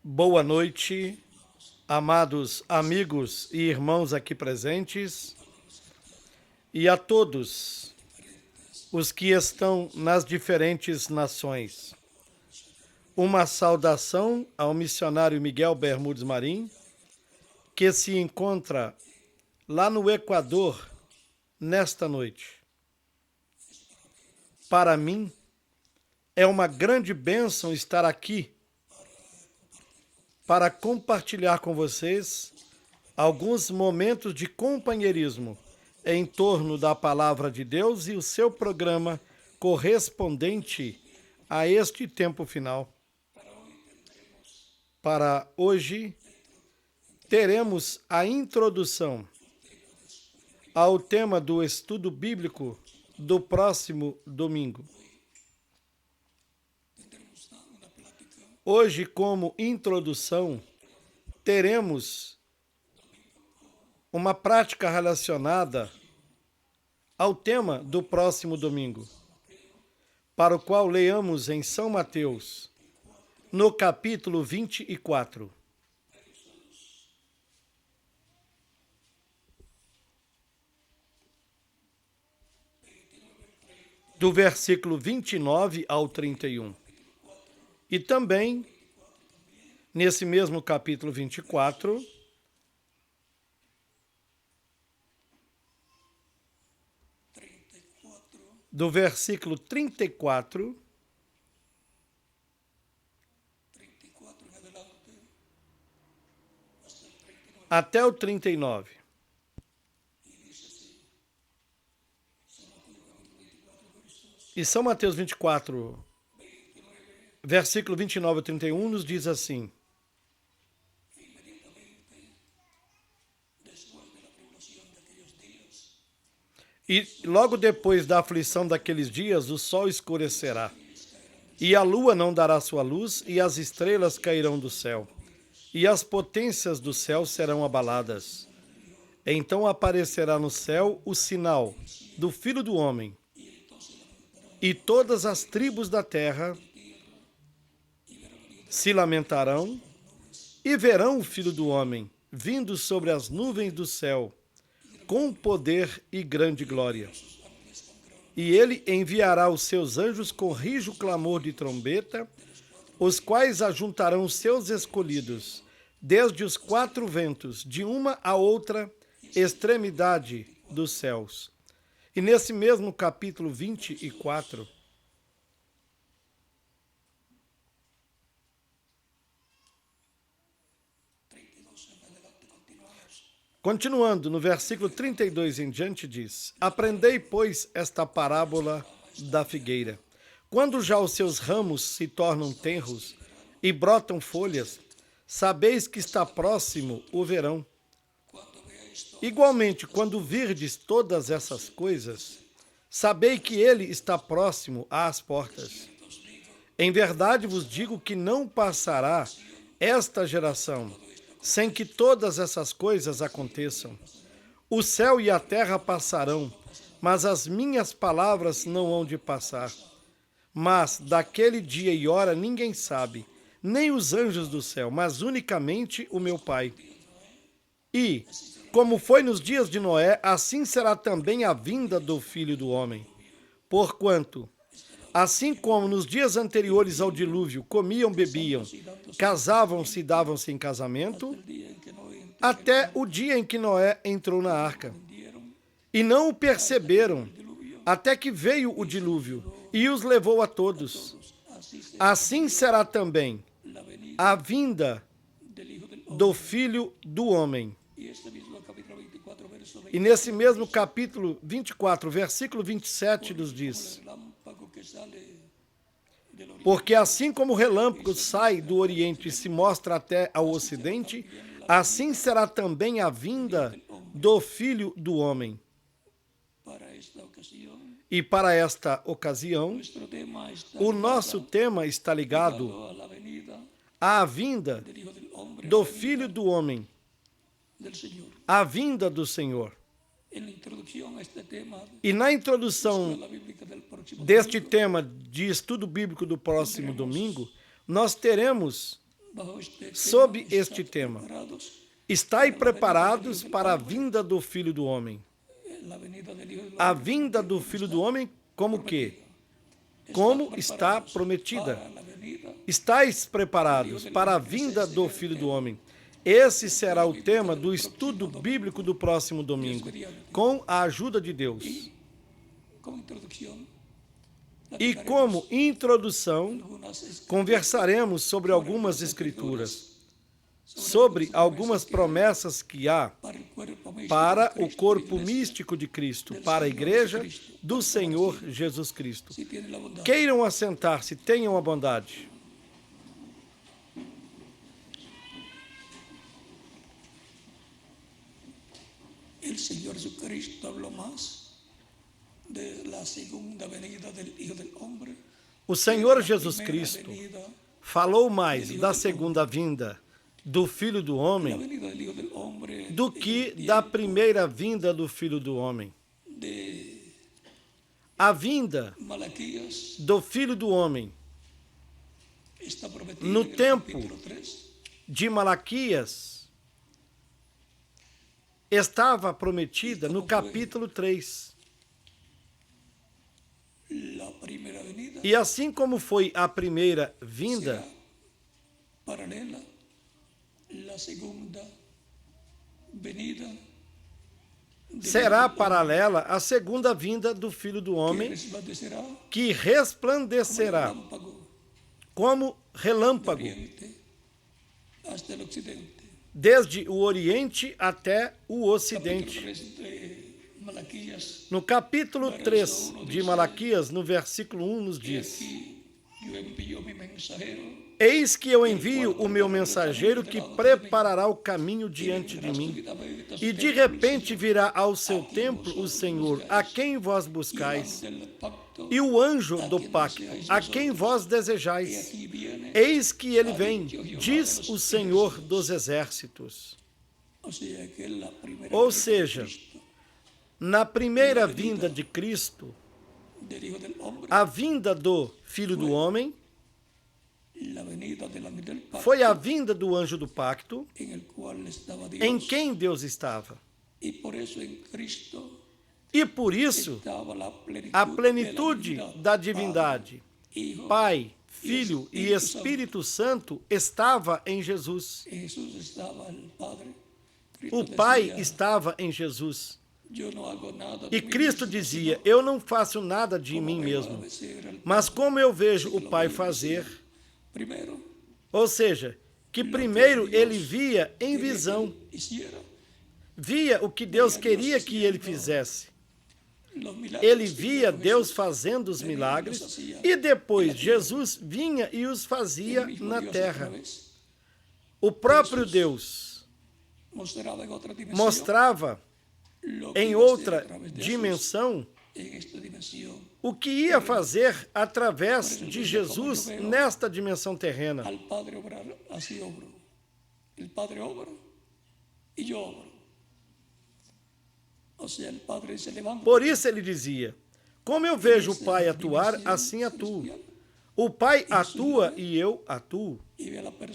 Boa noite, amados amigos e irmãos aqui presentes, e a todos os que estão nas diferentes nações. Uma saudação ao missionário Miguel Bermudes Marim, que se encontra lá no Equador nesta noite. Para mim, é uma grande bênção estar aqui para compartilhar com vocês alguns momentos de companheirismo em torno da Palavra de Deus e o seu programa correspondente a este tempo final. Para hoje, teremos a introdução ao tema do estudo bíblico do próximo domingo. Hoje, como introdução, teremos uma prática relacionada ao tema do próximo domingo, para o qual leamos em São Mateus, no capítulo 24. Do versículo 29 ao 31. E também, nesse mesmo capítulo 24, do versículo 34 até o 39. E São Mateus 24, versículo 29 a 31, nos diz assim: E logo depois da aflição daqueles dias, o sol escurecerá, e a lua não dará sua luz, e as estrelas cairão do céu, e as potências do céu serão abaladas. Então aparecerá no céu o sinal do Filho do Homem, e todas as tribos da terra se lamentarão e verão o Filho do Homem vindo sobre as nuvens do céu, com poder e grande glória. E ele enviará os seus anjos com rijo clamor de trombeta, os quais ajuntarão os seus escolhidos, desde os quatro ventos, de uma a outra extremidade dos céus. E nesse mesmo capítulo 24, continuando, no versículo 32 em diante, diz: Aprendei, pois, esta parábola da figueira. Quando já os seus ramos se tornam tenros e brotam folhas, sabeis que está próximo o verão. Igualmente, quando virdes todas essas coisas, sabei que ele está próximo às portas. Em verdade vos digo que não passará esta geração sem que todas essas coisas aconteçam. O céu e a terra passarão, mas as minhas palavras não hão de passar. Mas daquele dia e hora ninguém sabe, nem os anjos do céu, mas unicamente o meu Pai. E, como foi nos dias de Noé, assim será também a vinda do Filho do Homem. Porquanto, assim como nos dias anteriores ao dilúvio, comiam, bebiam, casavam-se e davam-se em casamento, até o dia em que Noé entrou na arca. E não o perceberam, até que veio o dilúvio e os levou a todos. Assim será também a vinda do Filho do Homem. E nesse mesmo capítulo 24, versículo 27, nos diz: Porque assim como o relâmpago sai do Oriente e se mostra até ao Ocidente, assim será também a vinda do Filho do Homem. E para esta ocasião, o nosso tema está ligado à vinda do Filho do Homem, à vinda do Senhor. E na introdução deste tema de estudo bíblico do próximo domingo, nós teremos sob este tema: estai preparados para a vinda do Filho do Homem. A vinda do Filho do Homem como que? Como está prometida. Estais preparados para a vinda do Filho do Homem. Esse será o tema do estudo bíblico do próximo domingo, com a ajuda de Deus. E como introdução, conversaremos sobre algumas escrituras, sobre algumas promessas que há para o corpo místico de Cristo, para a igreja do Senhor Jesus Cristo. Queiram assentar-se, tenham a bondade. El Señor Jesucristo habló más de la segunda venida del Hijo del Hombre. O Senhor Jesus Cristo falou mais da segunda vinda do Filho do Homem do que da primeira vinda do Filho do Homem. A vinda do Filho do Homem no tempo de Malaquias estava prometida no capítulo 3. E assim como foi a primeira vinda, será paralela à segunda vinda do Filho do Homem, que resplandecerá como relâmpago desde o Oriente até o Ocidente. No capítulo 3 de Malaquias, no versículo 1, nos diz: Eis que eu envio o meu mensageiro que preparará o caminho diante de mim. E de repente virá ao seu templo o Senhor, a quem vós buscais, e o anjo do pacto, a quem vós desejais. Eis que ele vem, diz o Senhor dos exércitos. Ou seja, na primeira vinda de Cristo, a vinda do Filho do Homem foi a vinda do anjo do pacto, em quem Deus estava. E por isso, a plenitude da divindade, Pai, Filho e Espírito Santo estava em Jesus. O Pai estava em Jesus. E Cristo dizia: eu não faço nada de mim mesmo, mas como eu vejo o Pai fazer. Ou seja, que primeiro ele via em visão, via o que Deus queria que ele fizesse. Ele via Deus fazendo os milagres e depois Jesus vinha e os fazia na terra. O próprio Deus mostrava em outra dimensão o que ia fazer através de Jesus nesta dimensão terrena. Por isso ele dizia: como eu vejo o Pai atuar, assim atuo. O Pai atua e eu atuo.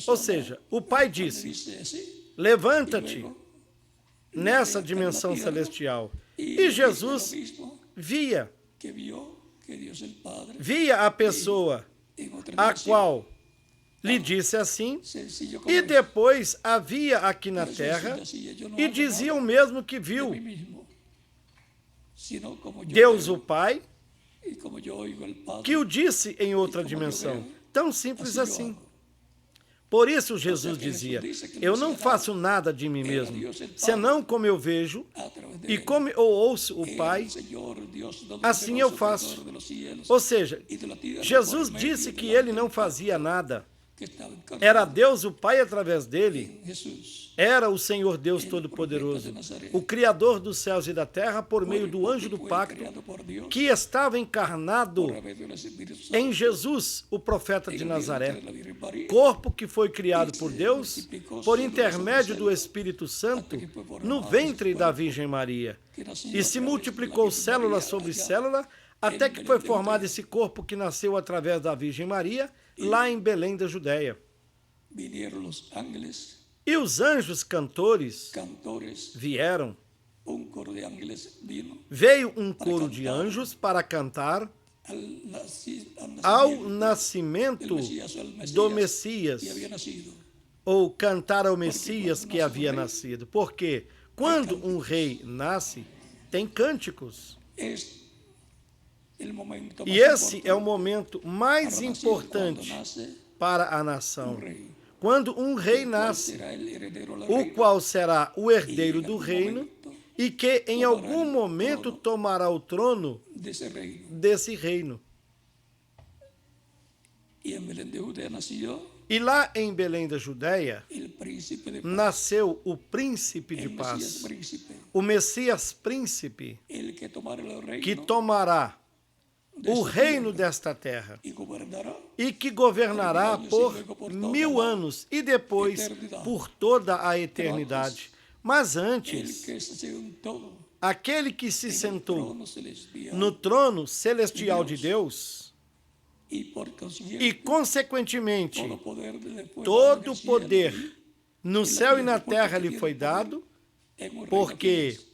Ou seja, o Pai disse: levanta-te nessa dimensão celestial. E Jesus via a pessoa a qual lhe disse assim, e depois a via aqui na terra e dizia o mesmo que viu. Deus o Pai, que o disse em outra dimensão. Tão simples assim. Por isso Jesus dizia: eu não faço nada de mim mesmo, senão como eu vejo e como eu ouço o Pai, assim eu faço. Ou seja, Jesus disse que ele não fazia nada. Era Deus o Pai através dele. Era o Senhor Deus Todo-Poderoso, o Criador dos céus e da terra, por meio do anjo do pacto, que estava encarnado em Jesus, o profeta de Nazaré. Corpo que foi criado por Deus, por intermédio do Espírito Santo, no ventre da Virgem Maria. E se multiplicou célula sobre célula, até que foi formado esse corpo que nasceu através da Virgem Maria, lá em Belém da Judéia. vinieron los ángeles E os anjos cantores cantores, vieram. un coro de ángeles vino Veio um coro de anjos para cantar ao nascimento do Messias, que había nacido. ou cantar ao Messias que havia nascido. Porque quando um rei nasce, tem cânticos. Es el momento E más esse é o importante momento mais para nacer, importante cuando nace para a nação. un rey, Quando um rei cuál nasce, será el heredero del o reino, qual será o herdeiro e em do algum reino, momento e que em algum momento tomará o trono desse reino. desse reino. Y en Belén de Judea nació E lá em Belém da Judéia, el príncipe de paz, nasceu o príncipe de el Mesías paz, príncipe, o Messias príncipe, el que tomará el reino que tomará o desta reino tierra desta terra y gobernará e que governará por 1000 anos e depois por toda a eternidade. Mas el antes, que se sentó aquele que se en el sentou trono celestial no trono celestial de Deus y por consiguiente e, consequentemente, todo poder después todo en o el cielo poder no céu e na terra lhe foi dado, en un reino. porque ¿Quién es?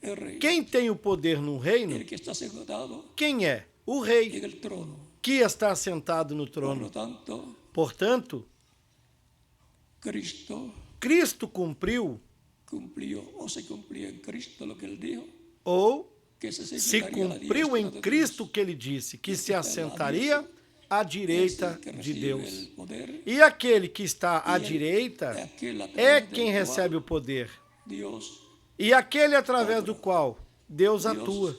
El rey, quem tem o poder no reino, el que está sentado quem é? O rei, en el trono. que está sentado no Por trono. lo tanto, Portanto, Cristo Cristo cumpriu, cumplió o se cumplió en Cristo lo que él dijo, ou que se se sentaría a la cumpriu diestra em de Cristo Dios. que ele disse, que se assentaria à direita Es el que de recibe Deus. el poder, E aquele que está à e direita aquel a é través del quem cual recebe o poder. Deus E aquele através do qual Deus atua.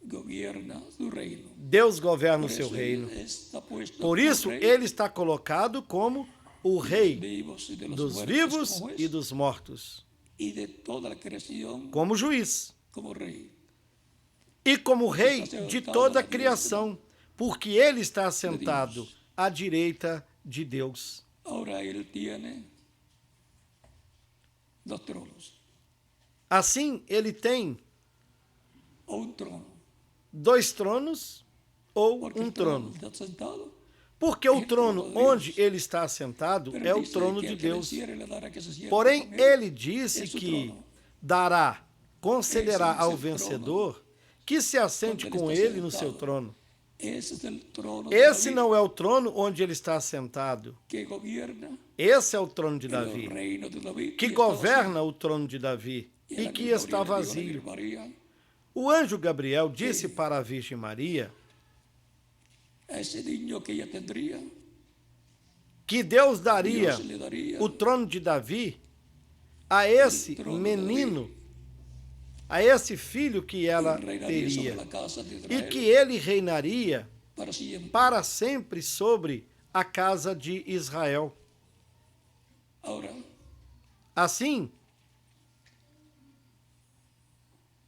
gobierna su reino. Deus governa Por o seu eso reino. él está puesto Por como isso, rey ele está colocado como o rei vivos y de los dos muertos vivos como juez, e dos mortos, y de toda la creación como juiz. como rey. E como rei de toda a criação, porque ele está sentado à direita de Deus. Ahora él tiene dos tronos, Assim, ele tem o un trono, 2 tronos ou porque um el trono trono. está sentado, Porque o trono onde ele está assentado pero é o dice trono que de al que Deus. venciere le dará que se siente Porém, con él ele disse en su que trono. dará, concederá Esse é o ao seu vencedor que se assente Quando ele com está ele no seu sentado. trono. Ese es el trono de Esse David, não é o trono onde ele está assentado. que gobierna Esse é o trono de el Davi, reino de David, que y está governa o trono de Davi vacío. e a la que está Gabriel le dijo a la vazio. Virgen María, O anjo Gabriel disse para a Virgem Maria a ese niño que ella tendría, que Deus daria Dios le daría o trono de Davi a esse menino, a esse filho que ela reinaría sobre teria, la casa de e Israel que ele reinaria para siempre. para sempre sobre a casa de Israel. Ahora, Assim,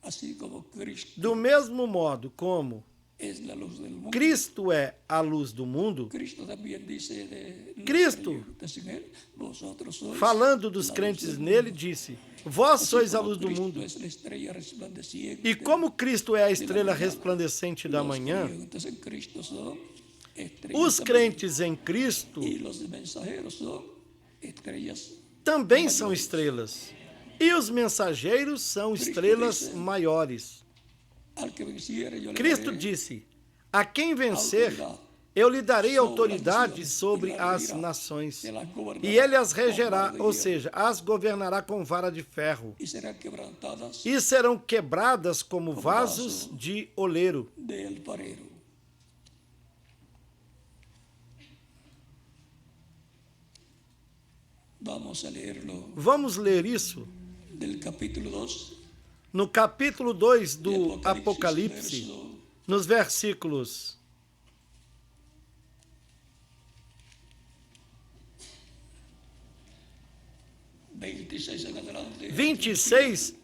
así como Cristo do mesmo modo como es la luz del mundo, Cristo é a luz do mundo, Cristo también dice de los Cristo, creyentes en él, vosotros sois falando dos la luz crentes del nele, mundo. disse: Vós Así sois a como luz do Cristo mundo. es la estrella resplandeciente, E como Cristo é a estrela manhã, resplandecente da los manhã, creyentes en Cristo son estrellas os también, crentes em Cristo y los mensajeros son estrellas. também são estrelas. E os mensageiros são estrelas maiores. Al que venciere yo le Cristo daré disse: A quem vencer, eu lhe darei autoridade sobre as nações, e ele as regerá, ou seja, as governará com vara de ferro, y serán quebrantadas e serão quebradas como vasos de oleiro. de alfarero. Vamos a leerlo Vamos ler isso del capítulo 2 no capítulo 2 de do Apocalipse, verso nos versículos 26 en adelante. 26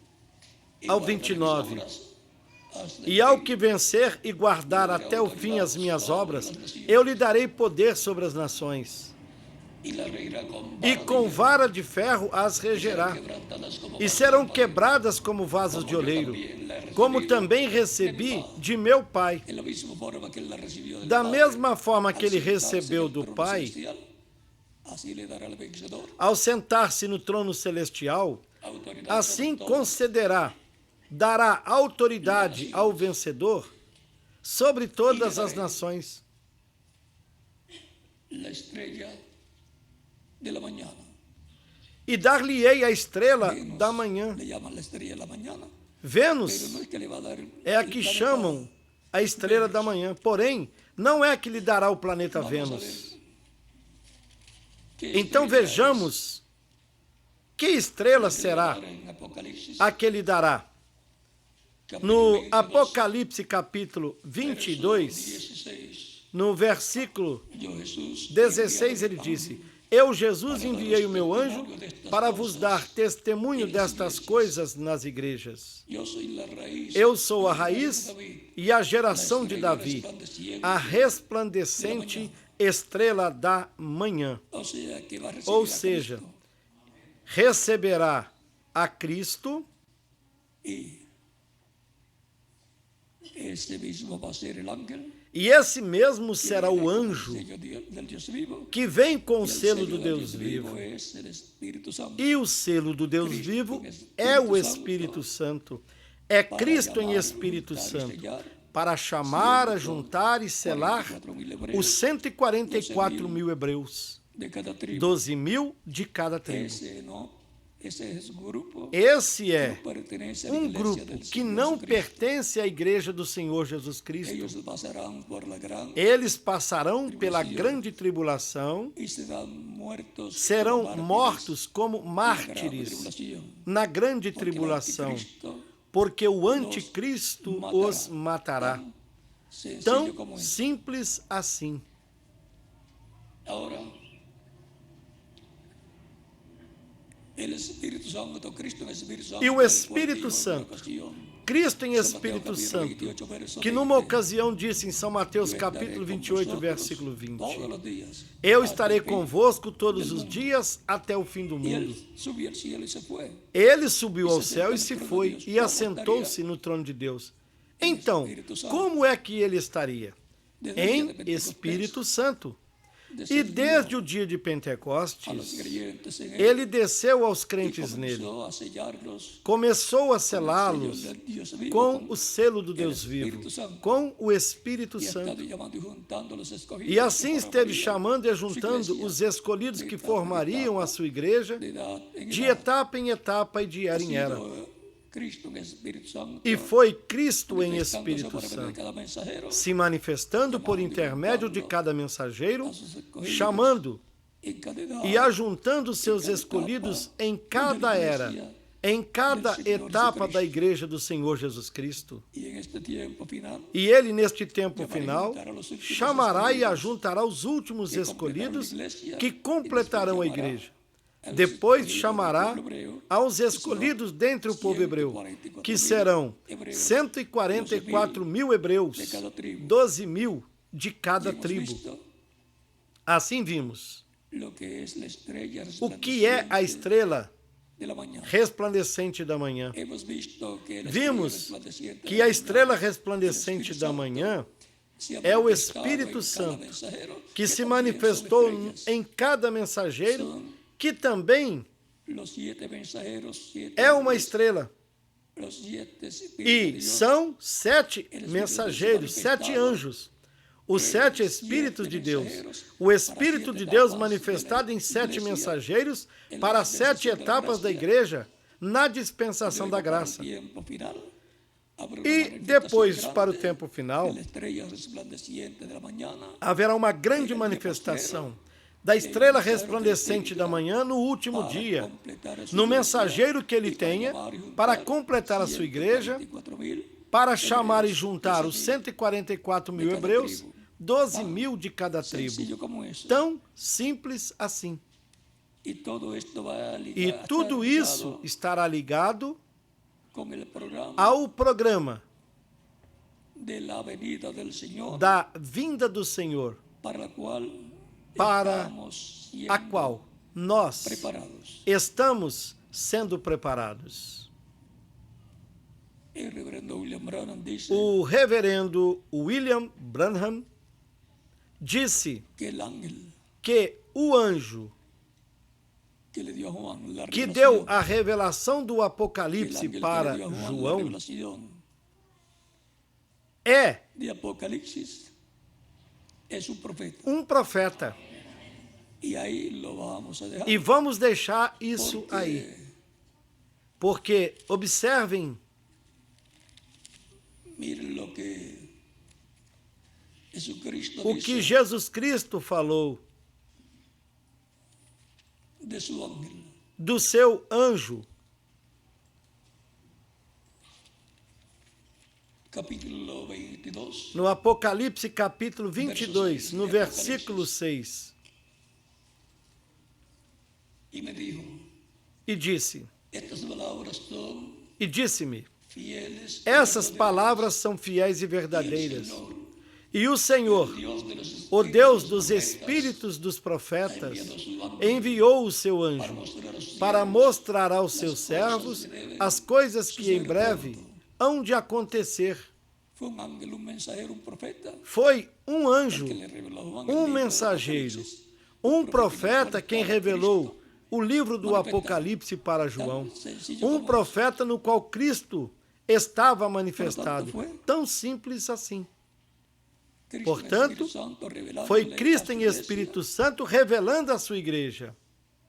Y ao guardaré mis 29. obras hasta el E ao fin. que vencer e guardar até o fim as minhas obras, eu lhe darei poder sobre as nações, Y las reirá con e vara com de vara de ferro as hierro, regerá, quebrantadas como e vasos serão de barro. quebradas como vasos de oleiro, como também recebi de meu Pai. En la misma forma que él la recibió del Da Padre, mesma forma que al ele sentarse en recebeu el do trono Pai, celestial, así le dará al vencedor ao sentar-se no trono celestial, autoridad assim sobre todo, concederá, dará autoridade ao vencedor sobre todas as nações. la estrella de la mañana. E dar-lhe-ei a estrela Venus da manhã. le llaman la estrella de la mañana, pero Vênus no es que le va a dar é a el que planeta. chamam a estrela da manhã, porém, não é a que lhe dará o planeta Vamos a Vênus. ver qué Então estrella vejamos que estrela es. será En Apocalipsis, a que lhe dará. capítulo No 22, Apocalipse capítulo 22, 16, no versículo yo Jesús 16, ele disse: Eu, Jesus, enviei o meu anjo para vos dar testemunho destas coisas nas igrejas. yo soy la raíz, Eu sou a raiz e a geração de Davi, a resplandecente estrela da manhã. o sea, que va a recibir Ou a seja, Cristo, receberá a Cristo y ese mismo va a ser el ángel e esse mesmo será o anjo sello del Dios vivo. que vem com o El selo sello do del Deus vivo. es el Espíritu Santo. E o selo do Deus vivo é o Espírito Santo. É Cristo em Espírito Santo, para chamar, ajuntar e selar os 144 mil hebreus, De cada tribu. 12 mil de cada tribo. Ese es grupo Esse é que pertenece a la um iglesia grupo del que Señor não Jesucristo. pertence à igreja do Senhor Jesus Cristo. Ellos pasarán por la gran Eles passarão pela grande tribulação, y serán muertos serão como mortos como mártires mártires na grande porque el tribulação, anticristo, porque o anticristo os matará. sencillo Tão como es. simples assim. Ahora, el Espíritu Santo, Cristo en el Espíritu Santo, E o el Espírito cual dijo en Santo, una ocasión, Cristo em São Espírito Mateus, Santo, capítulo 28, verso que numa 20, ocasião disse em São Mateus "Eu capítulo estarei com 28, vosotros versículo 20: todos os dias, Eu até estarei o fim." convosco todos os dias até o fim do E mundo. ele subiu ao cielo e se foi. Ele subiu ao céu e se foi, e assentou-se no trono de Deus. Então, como é que ele estaria? Em Espírito Santo. E desde o dia de A los Pentecostes, creyentes en él, ele desceu aos y crentes nele, comenzó a sellarlos começou a con el selá-los sello del Dios vivo, com o selo do Deus vivo, com o Espírito y ha estado Santo. llamando y juntando los escogidos E assim que esteve formarían chamando e su ajuntando iglesia os escolhidos que formariam a sua igreja de edad en de edad. etapa em etapa e de era em era. Ha sido Cristo en Espíritu Santo, E foi Cristo em manifestándose Espírito por medio de Santo, cada mensajero, se manifestando por intermédio de cada mensageiro, a sus escogidos chamando en cada edad, e ajuntando seus escolhidos em cada era, em cada etapa da igreja do Senhor Jesus Cristo. y en este tiempo final E ele, neste tempo final, chamará e ajuntará os últimos escolhidos que completarão a igreja. Depois chamará aos escolhidos dentre o povo hebreu, que serão 144 mil hebreus, 12 mil de cada hemos tribo. visto Assim vimos lo que es la estrella o que é a estrela de la mañana. resplandecente da manhã. Hemos visto que la Vimos estrella resplandeciente que de a la estrela mañana resplandecente da manhã se ha é o manifestado Espírito en cada Santo, mensajero, que se también son manifestou estrellas. em cada mensageiro, que também Los 7 mensajeros, 7 é uma ángeles, estrela. los 7 espíritus de E Dios, são 7 mensageiros, 7 anjos. Os 7 Espíritos de Deus. O Espírito de Deus manifestado em 7 mensageiros para 7 etapas da igreja na dispensação da luego para el graça. tiempo final, habrá una E manifestación depois, grande para o tempo final, de la estrella resplandeciente de la mañana, haverá uma grande manifestação da estrela resplandecente da manhã no último dia, no mensageiro que ele tenha para completar a sua igreja, 144.000, para chamar e juntar os 144 mil hebreus, 12 mil de cada tribo. sencillo como eso. Tão simples assim. Y todo esto va a E tudo isso estará ligado con el programa ao programa de la venida del Señor, da vinda do Senhor, para la cual para estamos a siendo qual nós preparados. estamos sendo preparados. El reverendo William Branham dice O reverendo William Branham disse que el ángel que o anjo que le dio a Juan la que deu revelación, a revelação do que el Apocalipse ángel que para le dio a Juan la João, revelación é de Apocalipsis es un profeta. um profeta. Y ahí lo vamos a dejar. E vamos deixar isso porque aí. Porque, observem, miren lo que Jesucristo o dice que Jesus Cristo falou de su ángel. do seu anjo, Capítulo 22, no Apocalipse capítulo 22, no versículo 6, y me dijo, e disse, estas palabras son e disse-me, fieles, essas y palavras são fiéis e verdadeiras. verdaderas. E o Senhor, Dios de los o Deus dos profetas, espíritos dos profetas, ha enviado su ángel enviou o seu para anjo mostrar a sus para siervos mostrar aos seus servos as coisas que em breve hão de acontecer. Fue un ángel, un mensajero, un profeta, Foi um anjo, que le reveló a Juan el um libro de mensageiro, Apocalipsis, um profeta quem revelou o livro do Apocalipse para João. Um profeta no qual Cristo estava manifestado. Tão simples assim. Cristo Portanto, en Espíritu Santo, revelándole foi a Cristo su em iglesia, Espírito Santo revelando a sua igreja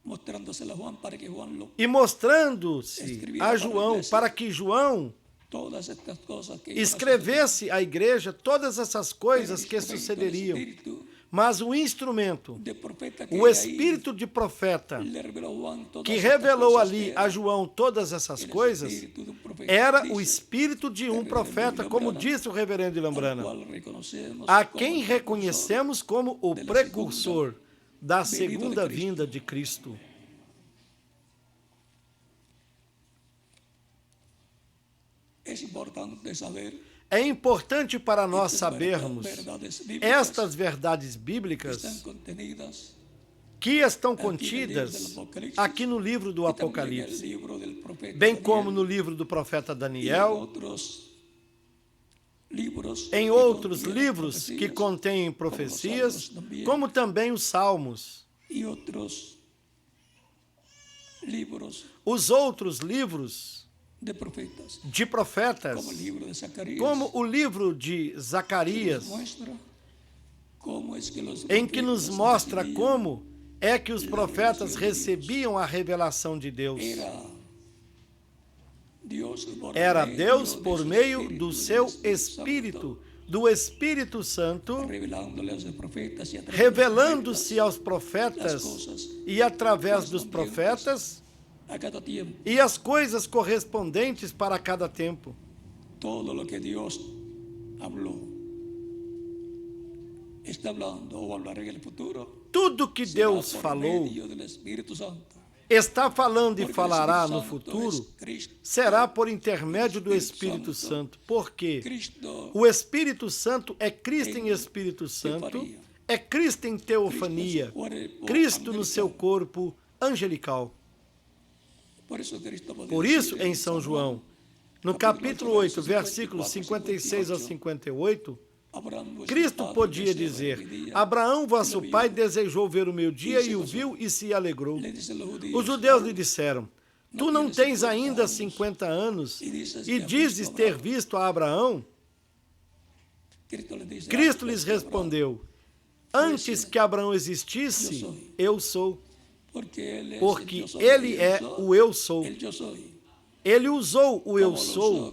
mostrándosela a Juan para que Juan lo e mostrando-se a João para que João todas estas cosas que iban a escrevesse à igreja todas essas suceder. coisas que El instrumento, el sucederiam. espíritu Mas o instrumento, de profeta que o ahí espírito de profeta le reveló a Juan todas que estas revelou cosas, ali era a João todas essas el coisas, espíritu de un profeta. era Dice, o espírito de um profeta, como disse o reverendo al Lambrana, cual reconocemos a como quem el reconhecemos como o precursor da segunda vinda de Cristo. Es importante saber É importante para nós estas sabermos verdades bíblicas estas verdades están bíblicas contenidas que estão aqui no livro contidas do Apocalipse, aqui no livro do y también en el Apocalipse, libro del profeta bem Daniel, como no livro do profeta y en Daniel, outros livros em que outros contienen livros que profecías, contêm como los profecias, Salmos también, como também os Salmos. y otros libros Os outros livros de profetas, de profetas, como el libro de Zacarías, como o livro de que nos Zacarias, muestra cómo es que los em que nos profetas mostra recibían, como é que os profetas recebiam a revelação de Deus. Era Deus por meio do seu Espírito, do Espírito Santo, revelando-se aos profetas e através dos profetas, a cada tiempo. e as coisas correspondentes para cada tempo. Todo lo que Dios habló, está hablando o hablará en el futuro, Tudo que será Deus por falou, medio del Espíritu Santo. está falando e Porque falará el no Espíritu Santo futuro, es Cristo. será por intermédio do Espírito Espírito Santo. Santo. Por quê? Cristo O Espírito Santo é Cristo em Espírito Santo, teofania. é Cristo em teofania, Cristo en su cuerpo Cristo no seu angelical. corpo angelical. Por isso, em São João, no capítulo 8, versículos 56 ao 58, Cristo podia dizer: Abraão, vosso pai, desejou ver o meu dia e o viu e se alegrou. Os judeus lhe disseram: Tu não tens ainda 50 anos e dizes ter visto a Abraão? Cristo lhes respondeu: Antes que Abraão existisse, eu sou. Porque ele é o eu sou. Ele usou o eu sou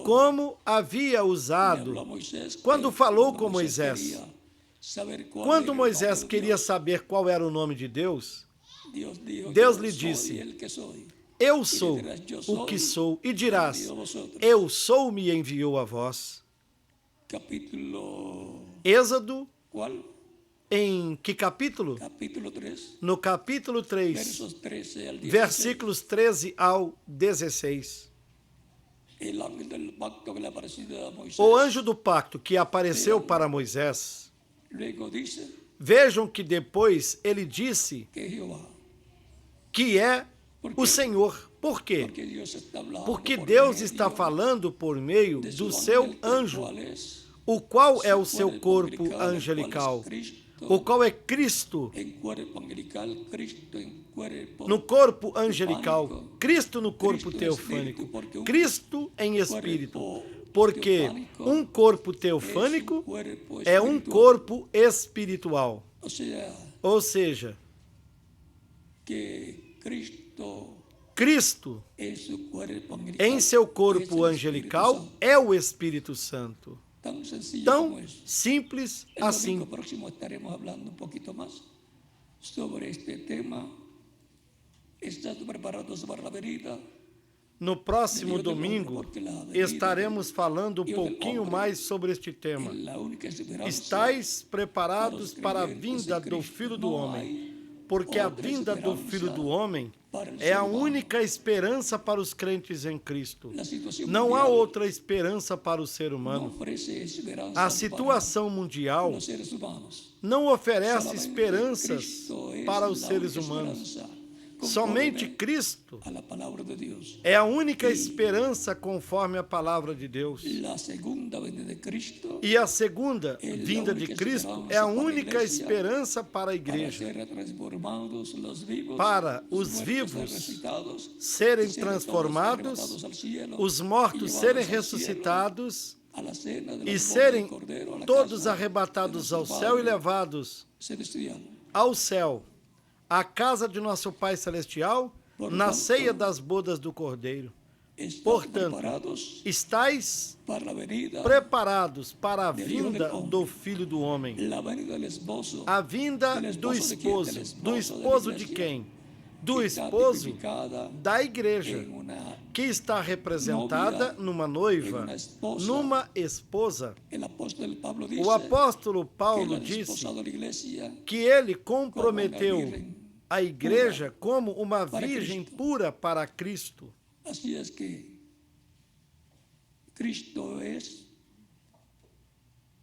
como havia usado quando falou com Moisés. Quando Moisés queria saber qual era o nome de Deus, Deus lhe disse: Eu sou o que sou, e dirás: Eu sou me enviou a vós. Êxodo, em que capítulo? Capítulo 3, No capítulo 3, versos 13 al 16. versículos 13 ao 16. El ángel del pacto que le apareció a Moisés. O anjo do pacto que apareceu para Moisés, Luego dice vejam que depois ele disse que Jehová, que é o Senhor. Por quê? porque Dios está hablando Porque por Deus medio está falando por meio de do su seu ángel, anjo, cual es o qual é o seu cuerpo corpo angelical, angelical, o qual é Cristo en cuerpo angelical, Cristo en cuerpo no corpo angelical, teofânico, Cristo no corpo Cristo em teofânico, espírito, porque Cristo em espírito, corpo porque teofânico um corpo es un teofânico cuerpo é um espiritual. corpo espiritual. O sea, Ou seja, que Cristo Cristo en su cuerpo angelical em seu es corpo el Espíritu angelical Santo. é o Espírito Santo. Tan sencillo Tão como eso. simples El assim. domingo próximo estaremos hablando un poquito más sobre este tema. ¿Estás preparado para la venida? No próximo domingo estaremos falando um pouquinho mais sobre este tema. Es la única esperanza Estais preparados para a vinda do Filho do Homem, porque a vinda do Filho do Homem é a única esperança para os crentes em Cristo. La situación Não há mundial outra esperança para o ser no humano. ofrece esperanza A situação para mundial los seres humanos. não oferece Solamente esperanças Cristo es para os la seres única humanos. esperanza Somente conforme Cristo a la palabra de Dios. é a única esperança conforme a palavra de Deus. La segunda venida de Cristo E a segunda vinda de Cristo é a única esperança para a para igreja, ser transformados los vivos, para los os muertos vivos resucitados, serem serem transformados, todos arrebatados al cielo, os mortos e serem levados ao ressuscitados a la cena de e los serem bodas del Cordero, a la todos casa arrebatados de ao nuestro céu e Padre levados celestial. ao céu, à casa de nosso Pai Celestial, na ceia das bodas do Cordeiro. Están Portanto, preparados estais para la venida, preparados para a vinda do Filho do Homem. la venida del esposo, A vinda do esposo. Do esposo de quem? Do esposo da igreja, en una, que está representada numa noiva, numa esposa. el apóstol Pablo dice O apóstolo que Paulo el disse esposado de la iglesia que ele comprometeu a igreja como uma virgem pura para Cristo. así es que Cristo es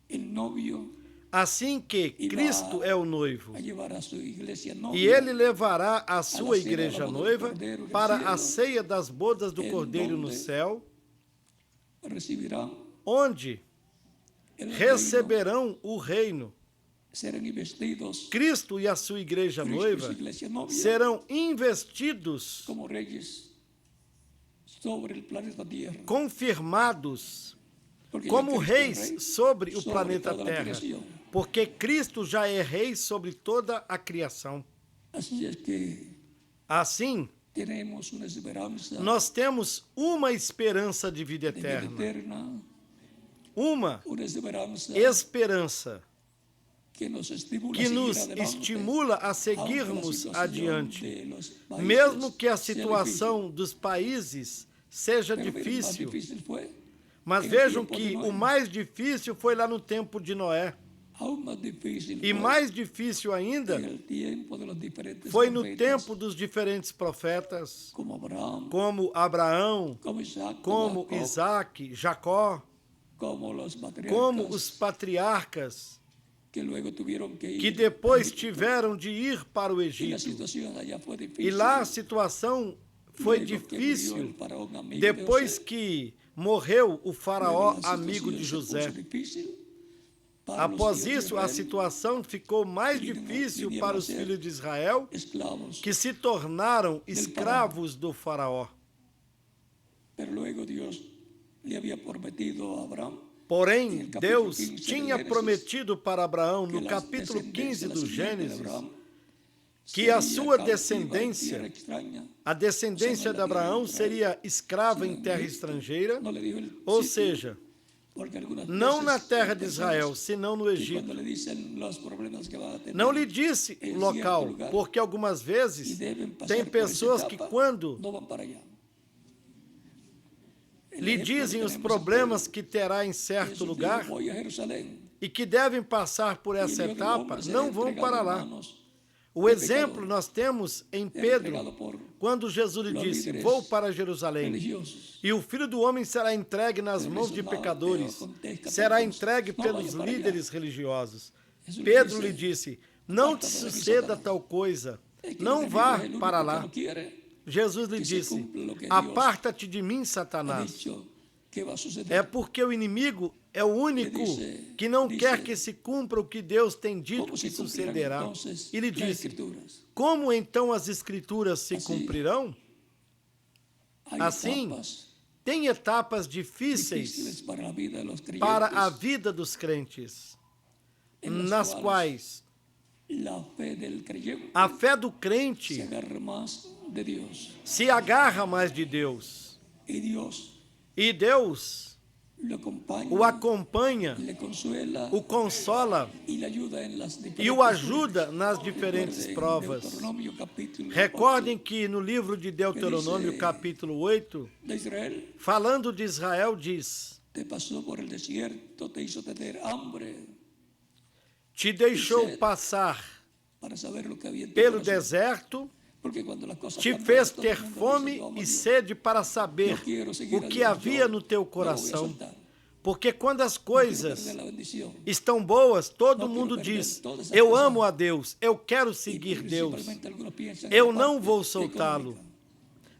el novio Assim que Cristo é o noivo. a llevar a su iglesia novia, E ele levará a sua igreja noiva para a ceia das bodas do Cordeiro no céu, recibirán onde el reino, receberão o reino. serán investidos Cristo e a sua igreja Cristo y noiva su iglesia novia serão investidos, como reyes sobre el planeta Tierra. confirmados Porque como ya Cristo es reis rey sobre o sobre planeta toda la Terra, creación. porque Cristo já é rei sobre toda a criação. Así es que Assim, tenemos una esperanza nós temos uma esperança de vida de vida eterna, eterna, uma una esperanza esperança que nos estimula, que a seguir nos adelante, estimula a aunque la seguirmos situación adiante, de los países mesmo que a sea situação dos países seja difícil. Pero más difícil. difícil fue, Mas em vejam tempo de que Noé. o mais difícil foi lá no tempo de Noé. aún más difícil E fue mais difícil ainda en el tiempo de los diferentes foi no profetas, tempo dos diferentes profetas, como Abraham, como Abraão, como Isaac, como Jacob, Isaac, Jacó, como los patriarcas, como os patriarcas, que luego tuvieron que ir que depois tiveram de ir para o y la Egito. situación allá fue difícil. E lá a situação foi Luego que murió difícil el faraón amigo de depois José, que morreu o faraó luego la amigo de situación se José. puso difícil para los Após hijos de isso, a Israel, situação ficou mais Vinieron- difícil vinieron para a os ser filhos de Israel, esclavos. que se tornaram escravos do faraó. Pero luego Dios le había prometido a Abraham Porém, capítulo Deus 15 de tinha Gênesis, prometido para Abraão, que no la capítulo descendencia, 15 la do simiente de Gênesis, Abraham, que a sería sua cautiva en descendência, tierra extraña. a descendência de Abraão seria escrava em terra estrangeira, No le dijo el ou sitio, seja, porque algunas não na veces terra hay de personas Israel, senão no que Egito. cuando le dicen los problemas que van a tener, Não lhe disse em o certo local, lugar, porque algumas y vezes deben pasar tem por esa pessoas que etapa, quando no van para allá. El lhe ejemplo que dizem os tenemos problemas en que terá em Pedro, certo Jesús lugar dijo, voy a Jerusalén, e que devem passar por y el essa Hijo del etapa, Hombre será não vão entregado para en lá. manos O exemplo nós temos em Pedro, entregado por quando Jesus lhe los disse: líderes Vou para Jerusalém, religiosos. e o Filho do Homem será entregue nas Pero mãos de eso no pecadores, acontezca será por todos. entregue Não pelos vaya para allá. líderes religiosos. Jesús Pedro le lhe dice, disse: Não te "Aparta-te de mim, suceda Satanás." tal coisa, Es que el não enemigo vá es el único para que lá. no quiere Jesus lhe que se disse: cumpla lo que Deus Aparta-te de mim, ha Satanás. dicho que va a suceder. É porque o inimigo é o único dice- que não dice, quer que se cumpra o que Deus tem dito ¿Cómo que se cumplirán sucederá. entonces Ele las disse: escrituras? como então as escrituras se Assim, cumprirão? Hay Assim, etapas tem etapas difíceis difíciles para la vida de los para a creyentes, vida dos crentes, en las nas cuales quais la fe del creyente a fé do se crente agarra más de Dios. se agarra mais de Deus. Y Dios E Deus lo acompaña, o acompanha, le consuela o consola y le ayuda en las e o ajuda nas diferentes Recuerden provas. Deuteronomio capítulo Recordem que no livro de Deuteronômio, dice- capítulo 8, 8 de Israel, falando de Israel, diz: te pasó por el desierto, te hizo tener hambre te deixou passar para saber lo que había en tu pelo corazón. deserto, Porque cuando las cosas te cambian, fez todo ter el mundo fome dice, "Yo amo a e Dios, sede para saber yo quiero seguir o a que Dios, havia yo no teu no lo voy a coração. soltar. Porque quando as No quiero coisas perder la bendición. estão boas, todo Não mundo quero perder diz: todas as eu coisas. amo a Deus, eu quero Y seguir Deus, principalmente algunos piensan eu en la não parte vou soltá-lo. económica.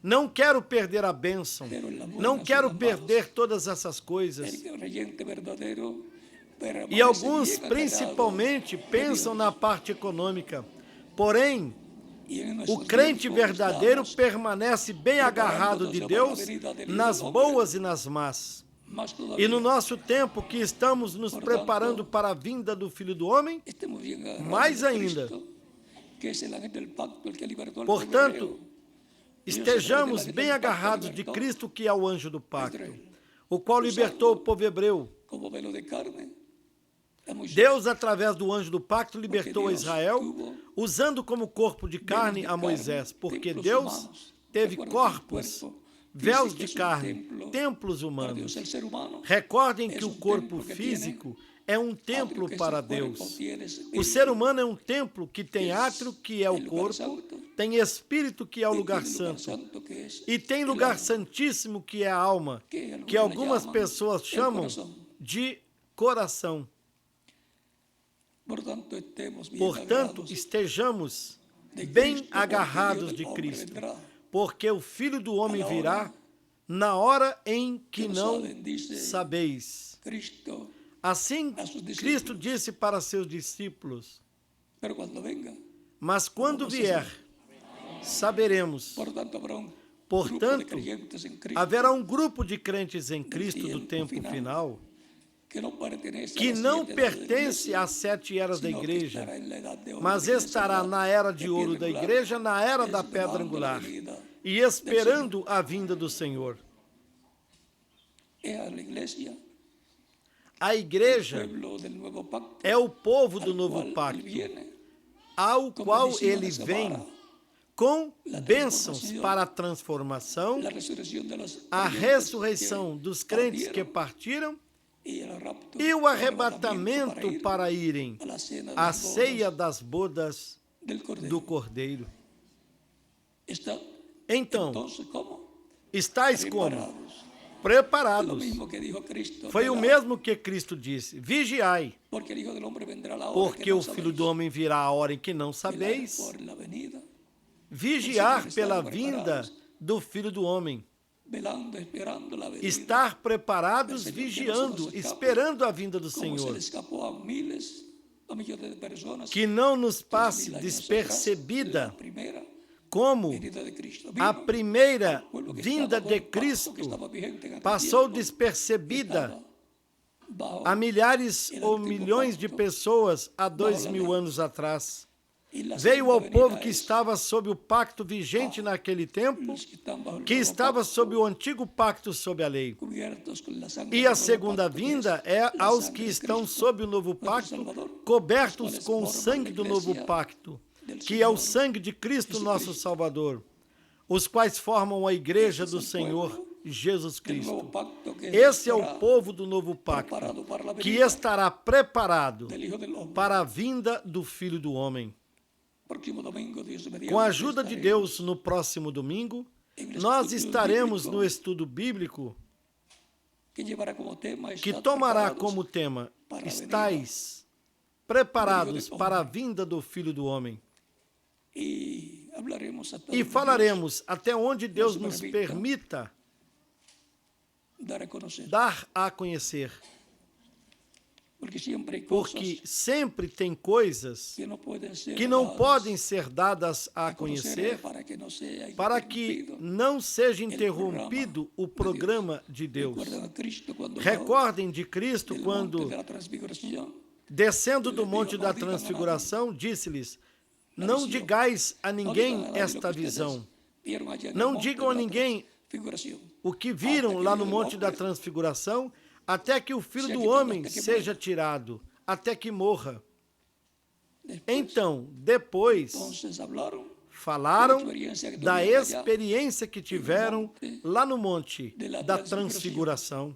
Não quero perder a bênção, Pero en las buenas não y quero las malas, perder todas essas coisas. el creyente verdadero E permanece alguns, bien agarrado principalmente, de pensam Dios. na parte econômica. Porém, Y en o nuestro crente tiempo verdadeiro estamos permanece bem agarrado de Deus nas boas e nas más. más E todavía. no nosso tempo que estamos nos preparando para a vinda do Filho do Homem, Estemos bien agarrados mais de ainda. Cristo, que es el ángel del pacto, el que libertó al Portanto, pueblo hebreo. estejamos bem agarrados de Cristo, que é o anjo do pacto, o qual libertou o povo hebreu. Como velo de carne a Moisés. Deus, através do anjo do pacto, libertou a Israel, usando como corpo de carne a Moisés, porque Deus teve corpos, véus de carne, templos Para humanos. Dios, el ser humano Recordem es que o un corpo templo que físico é um templo átrio, que para ese cuerpo Deus. tiene O espíritu, ser humano é um templo que tem es átrio, que é o el lugar corpo, santo, tem espírito, que é o y lugar tiene lugar santo, santo, que es e tem el lugar alma, santíssimo, que é a alma, que que algumas chamam pessoas el chamam corazón. de coração. Por tanto, estemos bien Portanto, agarrados estejamos de bem Cristo, porque agarrados el Hijo de del hombre Cristo, vendrá. porque o Filho do Homem A la virá hora na hora em que que não não sabem, dice sabeis. Cristo, Assim, a sus discípulos. Cristo disse para seus discípulos: pero cuando venga, mas quando Vamos vier, saberemos. por tanto, habrá un grupo de Portanto, creyentes en Cristo haverá um grupo de crentes em Cristo do tiempo tempo final, final que no pertenece que a las não 7 edades de la pertence iglesia, às 7 eras da sino que igreja, estará en la edad de oro mas de la iglesia estará sagrada, na era de de ouro piedra da angular, igreja, na era da pedra esperando angular, la venida e esperando a vinda do Senhor. es a la iglesia, A igreja pueblo del nuevo pacto, é o povo do al novo cual él pacto, viene ao con qual bendiciones ele vem para com la bênçãos transformação, para a transformação, la resurrección de los a creyentes ressurreição que dos crentes que partieron, partiram y el rapto, e o el arrebatamento ir para irem a la cena de à las ceia bodas das bodas del Cordero. do Cordeiro. Está, Então, entonces, ¿cómo? estáis como? Preparados. Lo Preparados. mismo que dijo Cristo. Foi o velad, mesmo que Cristo disse: vigiai, porque el Hijo del Hombre vendrá a la hora porque que no o Filho sabéis. do Homem virá a hora em que não Velar sabeis. por la venida, Vigiar pela vinda do Filho do Homem. velando, esperando la venida. Estar preparados, Señor, vigiando, que no se nos escape, esperando a vinda do como se le Senhor. escapó a miles, a millones de personas. Que não nos 3000 passe años despercebida atrás, la primera como venida de Cristo. a Vino primeira al pueblo que vinda estaba de bajo el pacto, que Cristo estaba vigente en aquel passou tiempo, despercebida estaba bajo a milhares el ou antiguo milhões de pacto, pessoas há bajo 2000 la lei. anos atrás. y la Veio ao segunda povo venida que es estava sob o pacto vigente naquele tempo, los que están bajo el que nuevo estava pacto, sob o antigo pacto sob a lei. cubiertos con la sangre E del a nuevo segunda pacto, que vinda es é la aos sangre que de estão Cristo, sob o novo nuestro pacto, Salvador, cobertos los com o cuales sangue do forman la novo iglesia pacto, del que é o Senhor sangue de Cristo, Jesus nosso Cristo. Salvador, os quais formam a igreja Esse é do o Senhor povo Jesus del nuevo Cristo. pacto, que Esse é o estará povo do novo pacto, preparado para la que venida estará preparado del Hijo del Hombre. para a vinda do Filho do Homem. Próximo domingo, Dios mediante, Com a ajuda de estaremos Deus, no próximo domingo, nós estaremos no estudo bíblico que llevará como tema, que "Estad tomará preparados como tema: para a estáis preparados venida para a vinda do Filho do Homem. y hablaremos hasta E donde falaremos até onde Deus nos permita permita Dios dar a conocer. dar a conhecer. Porque sempre hay porque cosas sempre tem coisas que no pueden ser que não dadas podem ser dadas a a conocer conhecer para que no sea para que interrumpido. não seja interrompido o programa de Deus. Recuerden a Cristo cuando Recordem de Cristo del quando, monte de la transfiguración, descendo do Ele monte digo, da não digam a transfiguração, disse-lhes: La Não visión. digais a no ninguém digan a nadie lo esta que ustedes visão. vieron allá en el Não monte digam a de la ninguém transfiguración. o que viram Hasta que lá o no Filho do monte da Homem transfiguração, até que o Filho seja do quitado, Homem até que seja morra. tirado, até que morra. Después, Então, depois, entonces hablaron falaram da tuvieron allá experiência que tiveram lá no monte de la da transfiguração.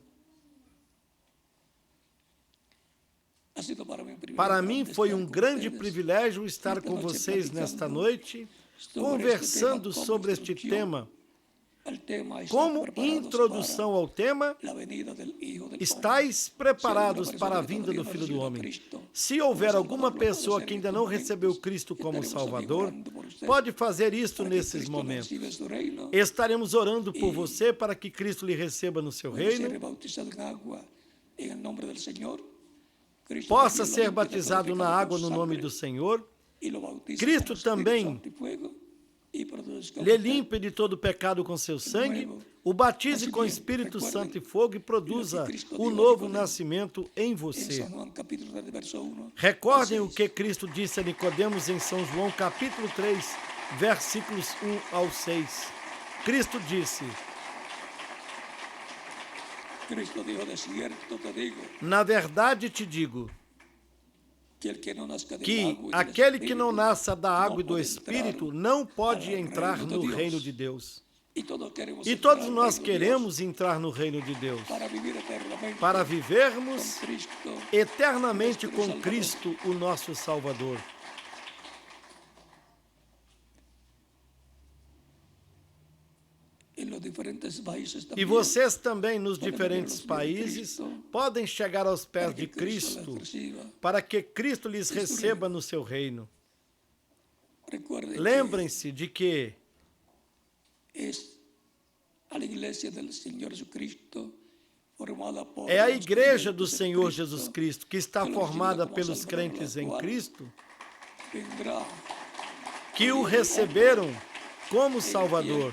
Ha sido para mí un privilegio Para mim grande foi estar um con grande ustedes. privilégio estar Esta com noite vocês nesta platicando noite, sobre conversando este tema, sobre como este introducción tema. al tema, estar Como preparados introdução ao tema, para la venida del Hijo del Hombre. estáis preparados para a vinda do Filho do Homem. Se houver alguma pessoa que ainda não recebeu Cristo como Salvador, pode fazer isto nesses momentos. Estaremos orando por você para que Cristo lhe receba no seu reino, possa ser batizado na água no nome do Senhor. Cristo também lhe limpe de todo pecado com seu sangue, o batize com Espírito Santo e fogo e produza o novo nascimento em você. Recordem o que Cristo disse a Nicodemos em São João, capítulo 3, versículos 1 ao 6. Cristo disse: Na verdade te digo, que aquele que não nasça da água e do Espírito não pode entrar no reino de Deus. E todos nós queremos entrar no reino de Deus para vivermos eternamente com Cristo, o nosso Salvador. E vocês também, nos diferentes países, podem chegar aos pés de Cristo, para que Cristo lhes receba no seu reino. Lembrem-se de que é a igreja do Senhor Jesus Cristo, que está formada pelos crentes em Cristo, que o receberam como Salvador,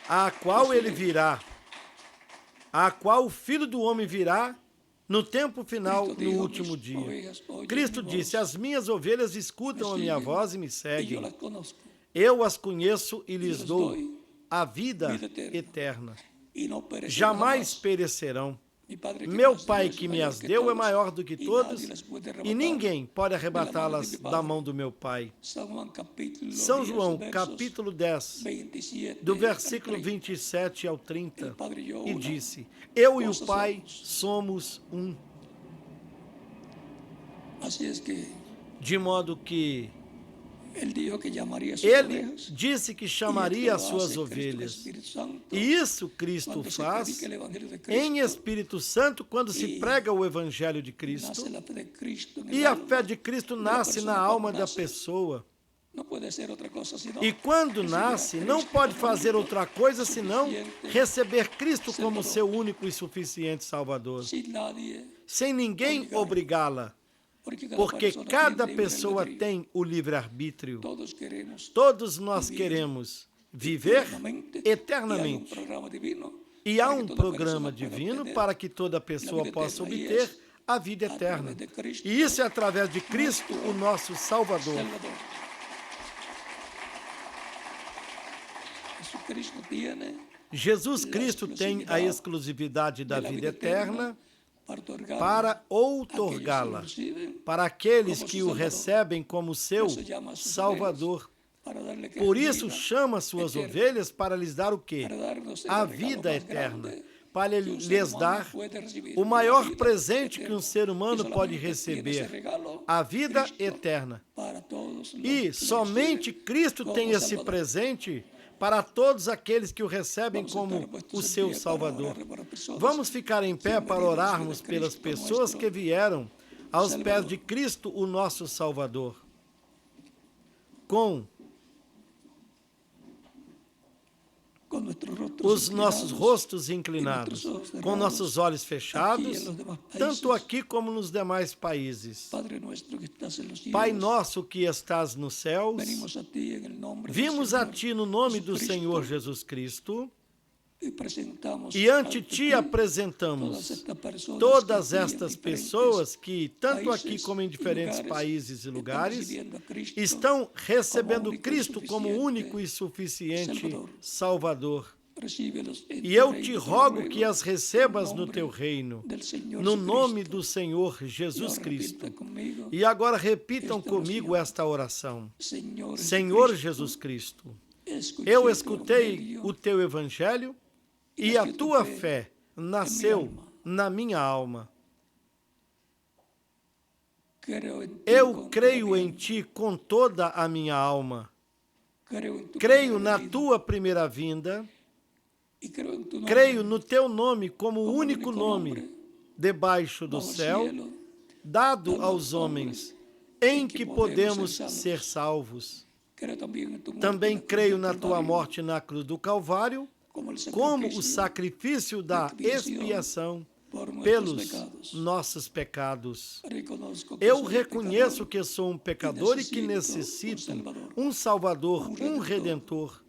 a qual ele virá, a qual o Filho do Homem virá no tempo final, no último dia. Cristo disse: As minhas ovelhas escutam a minha voz e me seguem. Eu as conheço e lhes dou a vida eterna. Jamais perecerão. Meu Pai que me as deu é maior do que todos, e ninguém pode arrebatá-las da mão do meu Pai. São João, capítulo 10, do versículo 27 ao 30, e disse: Eu e o Pai somos um. De modo que ele disse que chamaria as suas ovelhas. E isso Cristo faz em Espírito Santo quando se prega o Evangelho de Cristo. E a fé de Cristo nasce na alma da pessoa. E quando nasce, não pode fazer outra coisa senão receber Cristo como seu único e suficiente Salvador, sem ninguém obrigá-la. Porque cada pessoa tem o livre-arbítrio. Todos nós queremos viver eternamente. E há um programa divino para que toda pessoa possa obter a vida eterna. E isso é através de Cristo, o nosso Salvador. Jesus Cristo tem a exclusividade da vida eterna para outorgá-la para aqueles que o recebem como seu Salvador. Por isso chama suas ovelhas para lhes dar o quê? A vida eterna. Para lhes dar o maior presente que um ser humano pode receber, a vida eterna. E somente Cristo tem esse presente para todos aqueles que o recebem como o seu Salvador. Vamos ficar em pé para orarmos pelas pessoas que vieram aos pés de Cristo, o nosso Salvador, com os nossos rostos inclinados, com nossos olhos fechados, tanto aqui como nos demais países. Pai nosso que estás nos céus, vimos a Ti no nome do Senhor Jesus Cristo e ante Ti apresentamos todas estas pessoas que, tanto aqui como em diferentes países e lugares, estão recebendo Cristo como único e suficiente Salvador. E eu te rogo que as recebas no teu reino, no nome do Senhor Jesus Cristo. E agora repitam comigo esta oração. Senhor Jesus Cristo, eu escutei o teu evangelho e a tua fé nasceu na minha alma. Eu creio em ti com toda a minha alma. Creio na tua primeira vinda. Creio no teu nome como o único nome debaixo do céu, dado aos homens, em que podemos ser salvos. Também creio na tua morte na cruz do Calvário, como o sacrifício da expiação pelos nossos pecados. Eu reconheço que sou um pecador e que necessito um Salvador, um Redentor.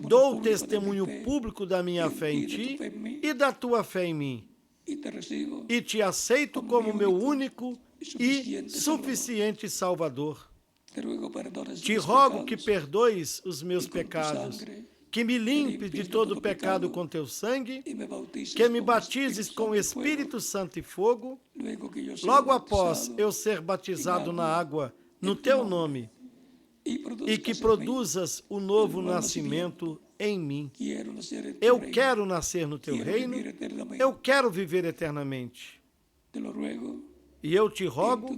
Dou testemunho público da minha fé em ti e da tua fé em mim. E te aceito como meu único e suficiente Salvador. Te rogo que perdoes os meus pecados, que me limpes de todo pecado com teu sangue, que me batizes com Espírito Santo e fogo, logo após eu ser batizado na água, no teu nome, e que produzas o novo nascimento em mim. Eu quero nascer no teu reino, eu quero viver eternamente. E eu te rogo,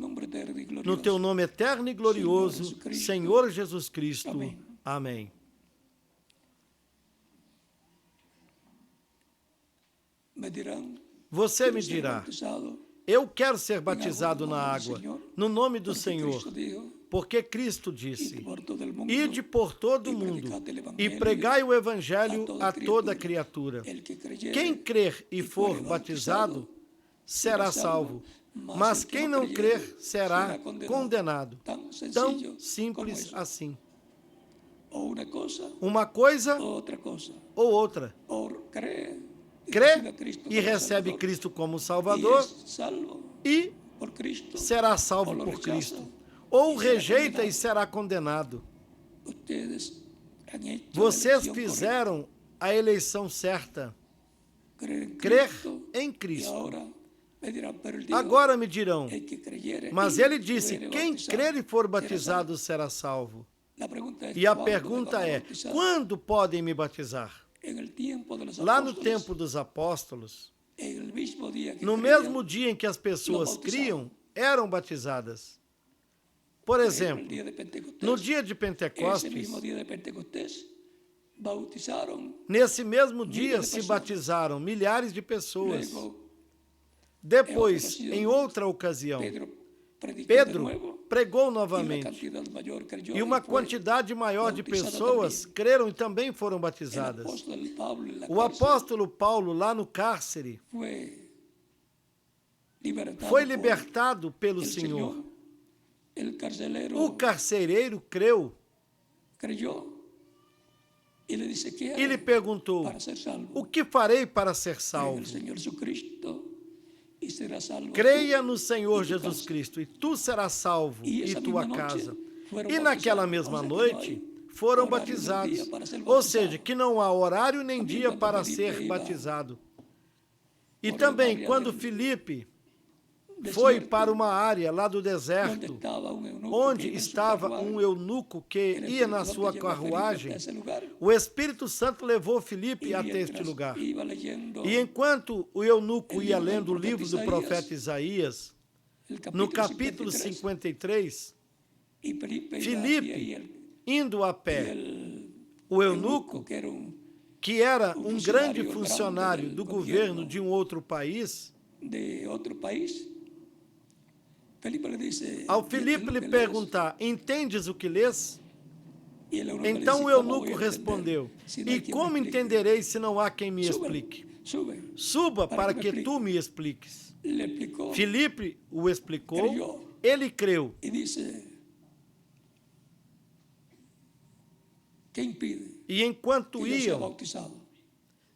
no teu nome eterno e glorioso, Senhor Jesus Cristo. Amém. Você me dirá, eu quero ser batizado na água, no nome do Senhor, porque Cristo disse, ide por todo o mundo e pregai o evangelho a toda criatura. Quem crer e for batizado será salvo, mas quem não crer será condenado. Tão simples assim. Uma coisa ou outra. Crê e recebe Cristo como Salvador e será salvo por Cristo. Ou rejeita e será condenado. Vocês fizeram a eleição certa. Crer em Cristo. Agora me dirão, mas ele disse, quem crer e for batizado será salvo. E a pergunta é, quando podem me batizar? Lá no tempo dos apóstolos, no mesmo dia em que as pessoas criam, eram batizadas. Por exemplo, no dia de Pentecostes, nesse mesmo dia se batizaram milhares de pessoas. Depois, em outra ocasião, Pedro pregou novamente e uma quantidade maior de pessoas creram e também foram batizadas. O apóstolo Paulo, lá no cárcere, foi libertado pelo Senhor. O carcereiro creu e lhe perguntou, o que farei para ser salvo? Creia no Senhor Jesus Cristo e tu serás salvo e tua casa. E naquela mesma noite foram batizados. Ou seja, que não há horário nem dia para ser batizado. E também quando Filipe foi para uma área lá do deserto, onde estava um eunuco que ia na sua carruagem, o Espírito Santo levou Filipe até este lugar. E enquanto o eunuco ia lendo o livro do profeta Isaías, no capítulo 53, Filipe, indo a pé, o eunuco, que era um grande funcionário do governo de um outro país, ao Filipe lhe perguntar, entendes o que lês? Y el eunuco le Então dice, o ¿cómo voy a eunuco entender respondeu: si no hay E quien como me explique? entenderei se não há quem me Sube, explique? sube. Suba para me que explique. tu me expliques. Le explicó Filipe o explicou, Creyó. ele creu. y dice, ¿qué impide E enquanto que yo sea iam, bautizado?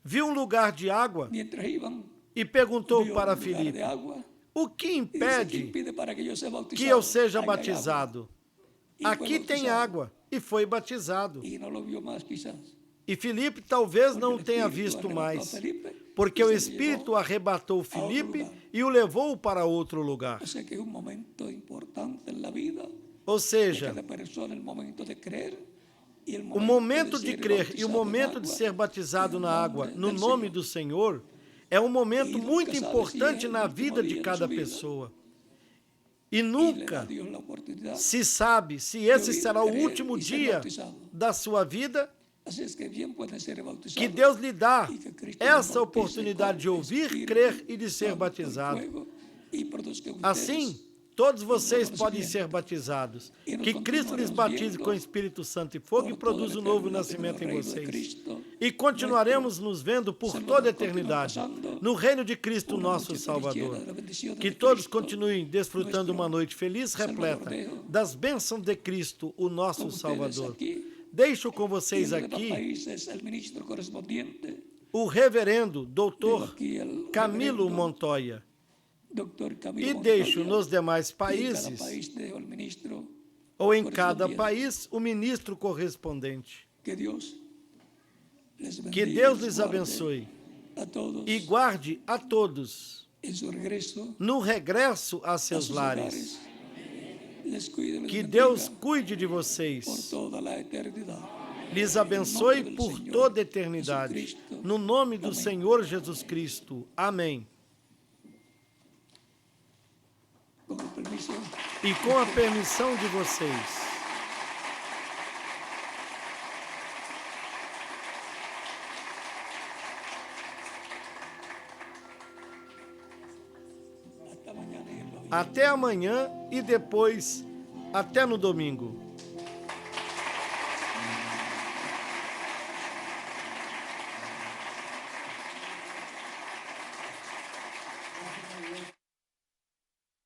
viu um lugar de água Mientras iban, e perguntou vio para un lugar Filipe: de agua O que y dice, ¿qué impede impide para que yo sea bautizado? que eu seja Ahí hay agua. batizado? Y fue Aqui tem bautizado. água. E foi batizado. Y no lo vio más quizás. E Filipe talvez Porque não el tenha Espíritu visto arrebató a mais, Felipe porque y o se lo Espírito llevó arrebatou Filipe lugar. e o levou para outro lugar. O sea que es un momento importante en la vida Ou de seja, cada persona, el momento de creer y el o momento de ser crer e o bautizado momento en de agua ser batizado en na água nombre no del nome Señor. do Senhor é um momento E nunca muito sabe se importante é o na último vida dia de de cada sua vida. pessoa. E Y le da a nunca Dios la oportunidad. se sabe se esse ouvir, será o crer último e ser dia bautizado. da sua vida, Así es que bien pueden ser bautizados. que Deus lhe dá y que Cristo essa los bautice oportunidade de con ouvir, Espíritu crer e de ser Santo y batizado. fuego, y produzca en Assim, ustedes todos um vocês novo podem nascimento. ser batizados. E nós Que Cristo lhes continuaremos batize vendo com Espírito Santo e fogo e por toda produza a um novo eternidade nascimento no em reino de vocês. Cristo, E continuaremos nuestro nos vendo por Senhor, toda a continuamos eternidade passando no reino de Cristo, uma nosso noite Salvador. feliz, da bendição Que de todos Cristo, continuem desfrutando nuestro uma noite feliz, repleta Salvador, das bênçãos de Cristo, o nosso com ustedes Salvador. aqui. Deixo com Y vocês en los demás aqui países, el ministro correspondiente, o reverendo veo doutor aquí el Camilo reverendo Montoya. Dr. Camilo E Montoya, deixo nos demais y en cada países, país dejo el ministro ou em cada correspondiente. país, o ministro correspondente. Que Dios les bendiga, Que Deus les lhes guarde abençoe a todos e guarde a todos en su regreso no regresso a a seus sus lares. hogares. Les cuide, les Que bendiga Deus cuide de por vocês, toda la eternidad. lhes abençoe Em nome do por Senhor toda a eternidade. Jesucristo. No nome do Amém. Senhor Jesus Cristo. Amém. Con el permiso, E com a permissão de vocês, hasta mañana y en lo até amanhã e depois até no domingo.